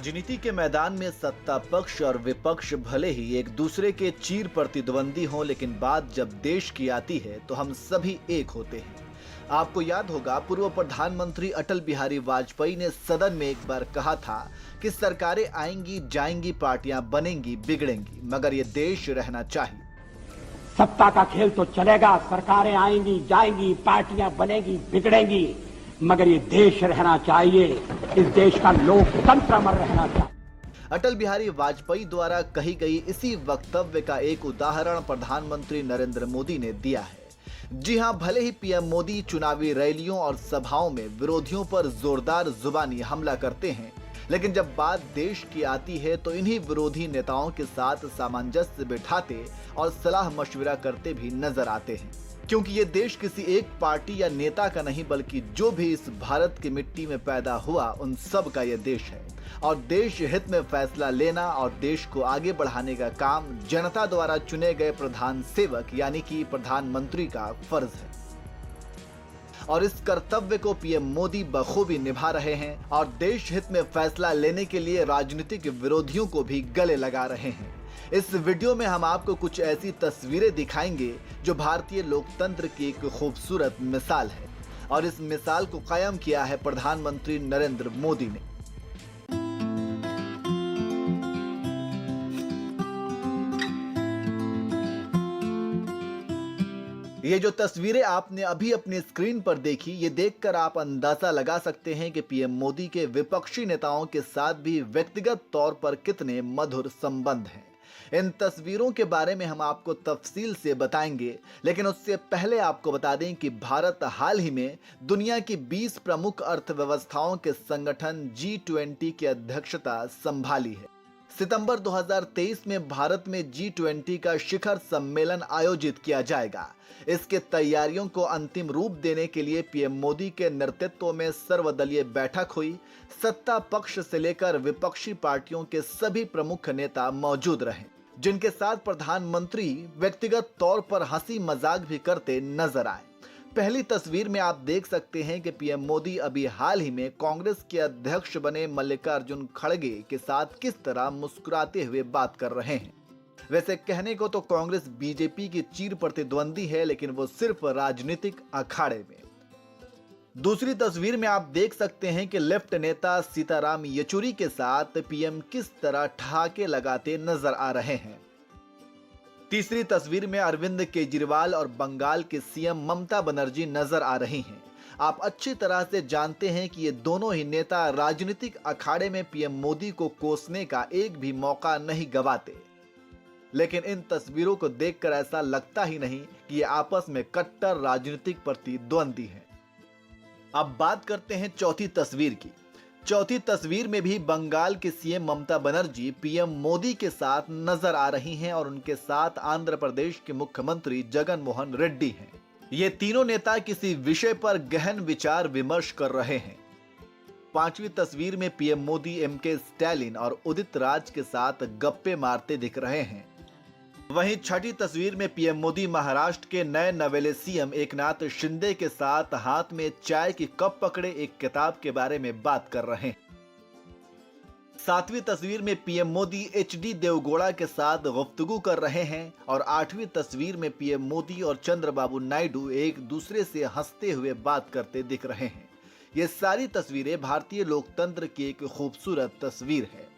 राजनीति के मैदान में सत्ता पक्ष और विपक्ष भले ही एक दूसरे के चीर प्रतिद्वंदी हों, लेकिन बात जब देश की आती है तो हम सभी एक होते हैं। आपको याद होगा, पूर्व प्रधानमंत्री अटल बिहारी वाजपेयी ने सदन में एक बार कहा था कि सरकारें आएंगी जाएंगी, पार्टियां बनेंगी बिगड़ेंगी, मगर ये देश रहना चाहिए। सत्ता का खेल तो चलेगा, सरकारें आएंगी जाएंगी, पार्टियां बनेगी बिगड़ेंगी, मगर ये देश रहना चाहिए। इस देश का लोकतंत्र अमर रहना चाहिए। अटल बिहारी वाजपेयी द्वारा कही गई इसी वक्तव्य का एक उदाहरण प्रधानमंत्री नरेंद्र मोदी ने दिया है। जी हां, भले ही पीएम मोदी चुनावी रैलियों और सभाओं में विरोधियों पर जोरदार जुबानी हमला करते हैं, लेकिन जब बात देश की आती है तो इन्हीं विरोधी नेताओं के साथ सामंजस्य बिठाते और सलाह मशविरा करते भी नजर आते हैं। क्योंकि ये देश किसी एक पार्टी या नेता का नहीं, बल्कि जो भी इस भारत की मिट्टी में पैदा हुआ उन सब का ये देश है। और देश हित में फैसला लेना और देश को आगे बढ़ाने का काम जनता द्वारा चुने गए प्रधान सेवक यानी कि प्रधानमंत्री का फर्ज है। और इस कर्तव्य को पीएम मोदी बखूबी निभा रहे हैं और देश हित में फैसला लेने के लिए राजनीतिक विरोधियों को भी गले लगा रहे हैं। इस वीडियो में हम आपको कुछ ऐसी तस्वीरें दिखाएंगे जो भारतीय लोकतंत्र की एक खूबसूरत मिसाल है, और इस मिसाल को कायम किया है प्रधानमंत्री नरेंद्र मोदी ने। ये जो तस्वीरें आपने अभी अपनी स्क्रीन पर देखी, ये देखकर आप अंदाजा लगा सकते हैं कि पीएम मोदी के विपक्षी नेताओं के साथ भी व्यक्तिगत तौर पर कितने मधुर संबंध हैं। इन तस्वीरों के बारे में हम आपको तफसील से बताएंगे, लेकिन उससे पहले आपको बता दें कि भारत हाल ही में दुनिया की 20 प्रमुख अर्थव्यवस्थाओं के संगठन G20 की अध्यक्षता संभाली है। सितंबर 2023 में भारत में G20 का शिखर सम्मेलन आयोजित किया जाएगा। इसके तैयारियों को अंतिम रूप देने के लिए पीएम मोदी के नेतृत्व में सर्वदलीय बैठक हुई। सत्ता पक्ष से लेकर विपक्षी पार्टियों के सभी प्रमुख नेता मौजूद रहे, जिनके साथ प्रधानमंत्री व्यक्तिगत तौर पर हंसी मजाक भी करते नजर आए। पहली तस्वीर में आप देख सकते हैं कि पीएम मोदी अभी हाल ही में कांग्रेस के अध्यक्ष बने मल्लिकार्जुन खड़गे के साथ किस तरह मुस्कुराते हुए बात कर रहे हैं। वैसे कहने को तो कांग्रेस बीजेपी की चीर प्रतिद्वंदी है, लेकिन वो सिर्फ राजनीतिक अखाड़े में। दूसरी तस्वीर में आप देख सकते हैं कि लेफ्ट नेता सीताराम येचुरी के साथ पीएम किस तरह ठहाके लगाते नजर आ रहे हैं। तीसरी तस्वीर में अरविंद केजरीवाल और बंगाल के सीएम ममता बनर्जी नजर आ रही हैं। आप अच्छी तरह से जानते हैं कि ये दोनों ही नेता राजनीतिक अखाड़े में पीएम मोदी को कोसने का एक भी मौका नहीं गंवाते, लेकिन इन तस्वीरों को देखकर ऐसा लगता ही नहीं कि ये आपस में कट्टर राजनीतिक प्रतिद्वंदी हैं। अब बात करते हैं चौथी तस्वीर की। चौथी तस्वीर में भी बंगाल के सीएम ममता बनर्जी पीएम मोदी के साथ नजर आ रही हैं और उनके साथ आंध्र प्रदेश के मुख्यमंत्री जगन मोहन रेड्डी हैं। ये तीनों नेता किसी विषय पर गहन विचार विमर्श कर रहे हैं। पांचवी तस्वीर में पीएम मोदी एमके स्टैलिन और उदित राज के साथ गप्पे मारते दिख रहे हैं। वहीं छठी तस्वीर में पीएम मोदी महाराष्ट्र के नए नवेले सीएम एकनाथ शिंदे के साथ हाथ में चाय की कप पकड़े एक किताब के बारे में बात कर रहे हैं। सातवीं तस्वीर में पीएम मोदी HD देवगौड़ा के साथ गुफ्तगू कर रहे हैं और आठवीं तस्वीर में पीएम मोदी और चंद्रबाबू नायडू एक दूसरे से हंसते हुए बात करते दिख रहे हैं। ये सारी तस्वीरें भारतीय लोकतंत्र की एक खूबसूरत तस्वीर है।